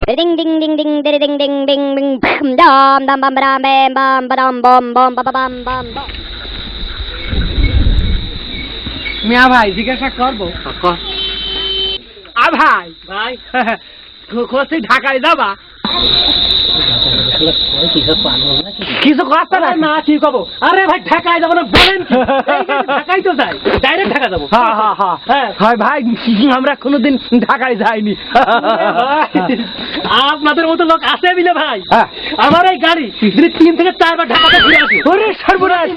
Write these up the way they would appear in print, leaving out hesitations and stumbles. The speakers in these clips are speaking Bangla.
Ding ding ding ding ding ding ding ding ding dam dam bam bam bam bam bam bam bam bam bam bam bam মিয়া ভাই জিজ্ঞাসা করবো ভাই ভাই কোথায় ঢাকায় যাবা কিছু কথা না ঠিক হবো আরে ভাই ঢাকায় যাবো না বলেন ঢাকায় তো যাই ডাইরেক্ট ঢাকা যাবো হ্যাঁ ভাই আমরা কোনোদিন ঢাকায় যাইনি আপনাদের মতো লোক আছে বিলে ভাই আমার এই গাড়ি 3 থেকে 4 বার ঢাকাতে ঘুরে আসি ওরে সর্বনাশ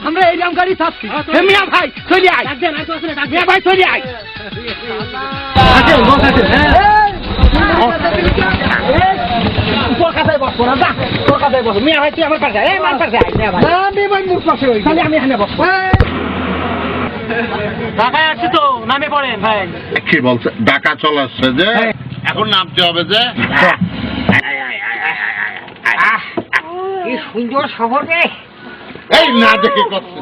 আমরা এই রকম গাড়ি চাচ্ছি মিয়া ভাই চলে আয় মিয়া ভাই চলে আয় কি বলছে ঢাকা চলে আসছে যে এখন নামতে হবে যে কি সুন্দর শহর রে এই না দেখে করছে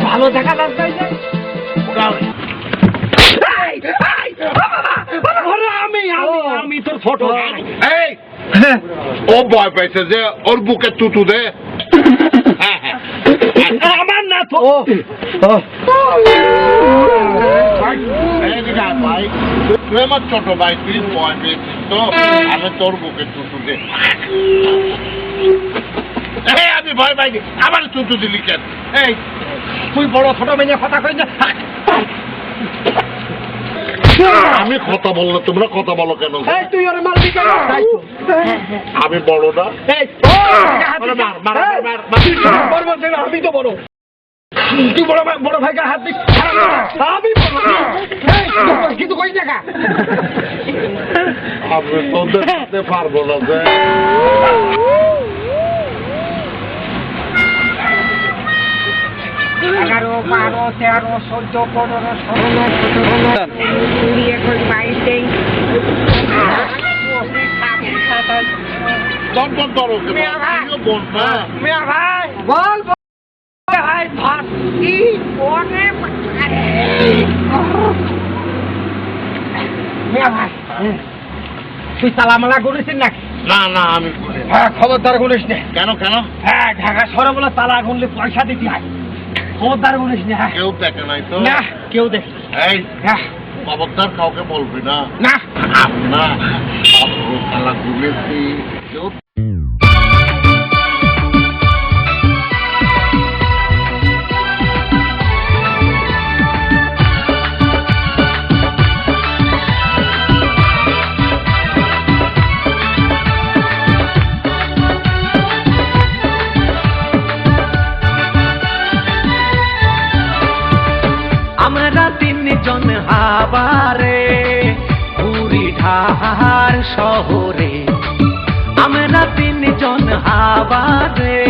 ভালো দেখা যাচ্ছে আমি তোর ফটো এই ও ভয় পাইছে যে ওর বুকে তুতু দে আমার না তো ভাই তুই আমার ছোট ভাই তুই ভয় পেয়েছিস তো আমি তোর বুকে তুতু দে আমি ভয় পাইনি আবার তুতু দিলি কেন এই তুই বড় ছোট মেয়ে কথা কই না আমি কথা বললে তোমরা কথা বলো কেন তুই ওর মারবি কেন আমি বড় না আমি তো বড় তুই বড় ভাইকে হাত দিস আমি কিন্তু কই টাকা আমি তোদের সাথে পারবো না যে 11, 12, 13, 14, 15, 16, 20, তুই তালামালা করেছিস নাকি না না আমি খবরদার করিস না কেন কেন হ্যাঁ ঢাকা শহরে বলে তালা গুনলে পয়সা দিতে হয় খবরদার করিস না কেউ দেখে নাই তো না কেউ দেখে এই খবরদার কাউকে বলবি না না আমরা তালা গুনেছি কেউ আমরা 3 জন হাবারে পুরি ঢাকার শহরে আমরা 3 জন হাবারে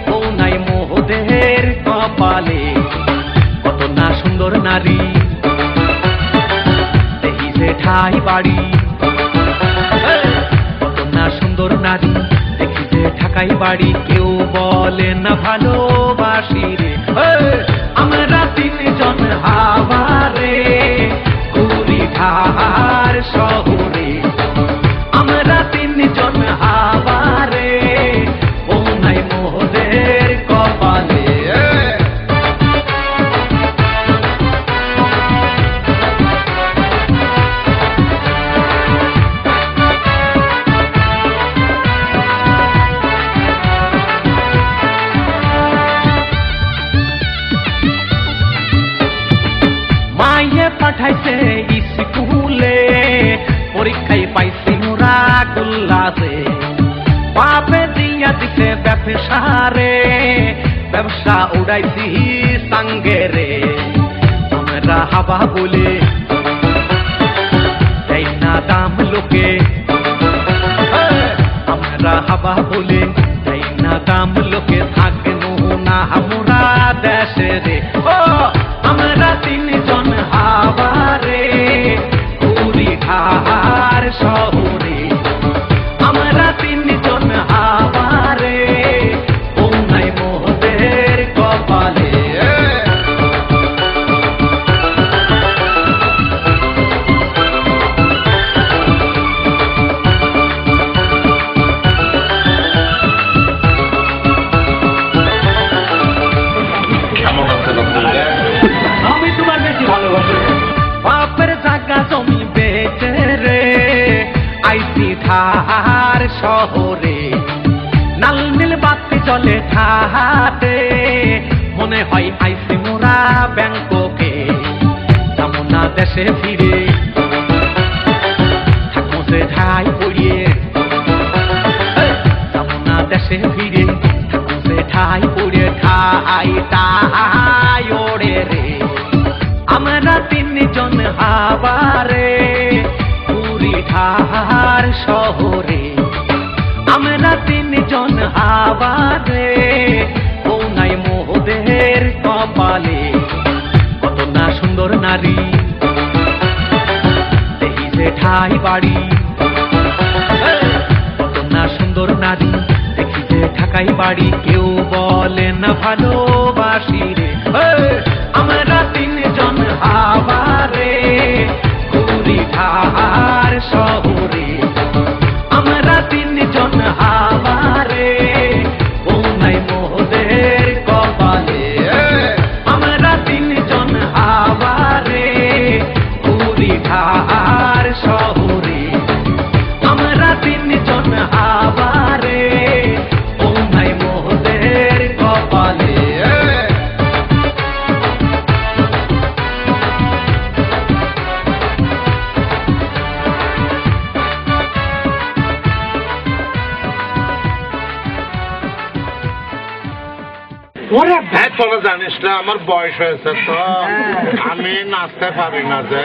কোনাই মোহদের কপালে কত না সুন্দর নারী দেখি যে ঠাই বাড়ি কত না সুন্দর নারী দেখি যে ঢাকাই বাড়ি কেউ বলে না ভালোবাসি রে আমরা 3 জন হাবারে পুরি ঢাকার শহরে আমরা 3 জন হাবারে কোনাই মোহদের কপালে পাঠাইছে স্কুলে পরীক্ষায় পাইছি মোরা গুল্লাসে বাপে দিয়া দিছে ব্যবসারে ব্যবসা উড়াইছি সঙ্গে রে আমরা হাবা বলে তাই না দাম লোকে আমরা হাবা বলে তাই না দাম লোকে থাকবো না আমরা দেশে রে ও আমরা 3 জন হাবারে পুরি ঢাকার শহরে আমরা 3 জন হাবারে কোনাই মোহদের কপালে ঢাকার শহরে লাল নীল বাতি জলে ঠাহাতে মনে হয় আইসি মোরা ব্যাংককে যাবো না দেশে ফিরে থাকবো যে ঠাই পড়িয়ে যাবো না দেশে ফিরে থাকবো যে ঠাই পড়িয়ে ঠাই টাই ওড়ে রে আমরা তিনজন হাবারে পুরী ঢাকার শহরে আমরা তিনজন হাবারে ও নাই মোহদের কপালে কত না সুন্দর নারী দেখি যে ঠাই বাড়ি কত না সুন্দর নারী দেখি যে ঢাকাই বাড়ি কেউ বলে না ভালোবাসি রে আমরা তিনজন হাবারে পুরী ঢাকার শহরে আমরা তিনজন হাবারে ও নাই মোহদের কপালে আমরা তিনজন হাবারে পুরী ঢাকার শহরে আমরা তিনজন হাবারে ও নাই মোহদের কপালে ওরে হ্যাঁ তোরা জানিস না আমার বয়স হয়েছে তো আমি নাচতে পারি না যে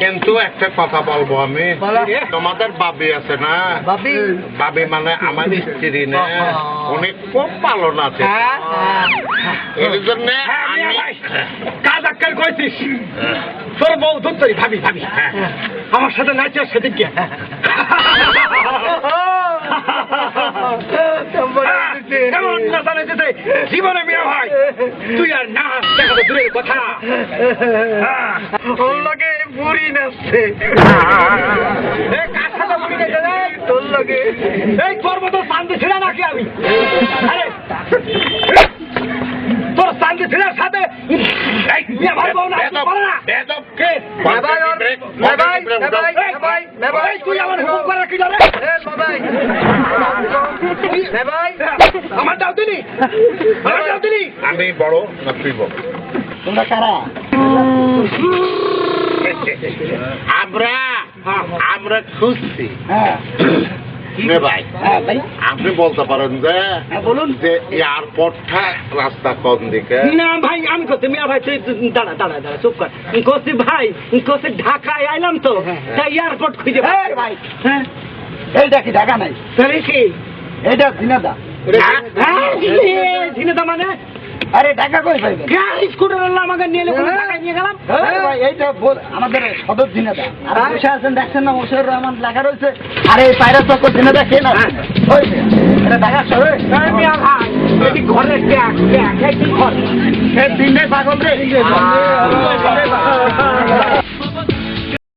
কিন্তু একটা কথা বলবো আমি তোমাদের বাবি আছে না বাবি মানে আমার স্ত্রী না উনি খুব ভালো নাচে এর জন্য আমি কাজ আক্কাল কইছিস তোর বউ ধরতরি ভাবি ভাবি আমার সাথে নাচে সেদিকে কেমন না জানে যেতে জীবনে মিয়া ভাই তুই আর না দেখা তো দূরের কথা ওর লগে বুড়ি নাচছে কার সাথে বুড়ি নাচছে রে তোর লগে এই তোর মতো শান্তি ছিল নাকি আমি আরে তোর শান্তি ছিল সাথে এই মিয়া ভাই বউ না বল না বেদব কে ভাই ভাই তুই আমার হুকুম করে কি জানে ভাই আমার দাও দিলি আমার দাও দিলি আমি বড় না তুই বড় তোমরা কারা আমরা আমরা খুঁজছি নে ভাই আপনি বলতে পারেন যে বলুন যে এয়ারপোর্টটা রাস্তা কোন দিকে না ভাই আমি করছি মিয়া ভাই তুই দাঁড়া দাঁড়া দাঁড়া চুপ কর করছি ভাই করছি ঢাকায় আইলাম তো তাই এয়ারপোর্ট খুঁজে ভাই হ্যাঁ এইটা কি ঢাকা নাই তাহলে কি এইটা ঝিনাদা ঝিনেদা মানে আরে ঢাকা কই পাইবে গাড়ি স্কুটার আমাকে নিয়ে এলো ঢাকায় নিয়ে গেলাম ভাই এইটা আমাদের সদর ঝিনাদা আর বসে আছেন দেখছেন না মশিউর রহমান লেখা রয়েছে আরে এই পায়রা চক্কর ঝিনাদা কে না হয়েছে এটা ঢাকা শহরে মিয়া ভাই এটি ঘরের ট্যাগ ট্যাগ কি ঘর সে দিনে পাগল রে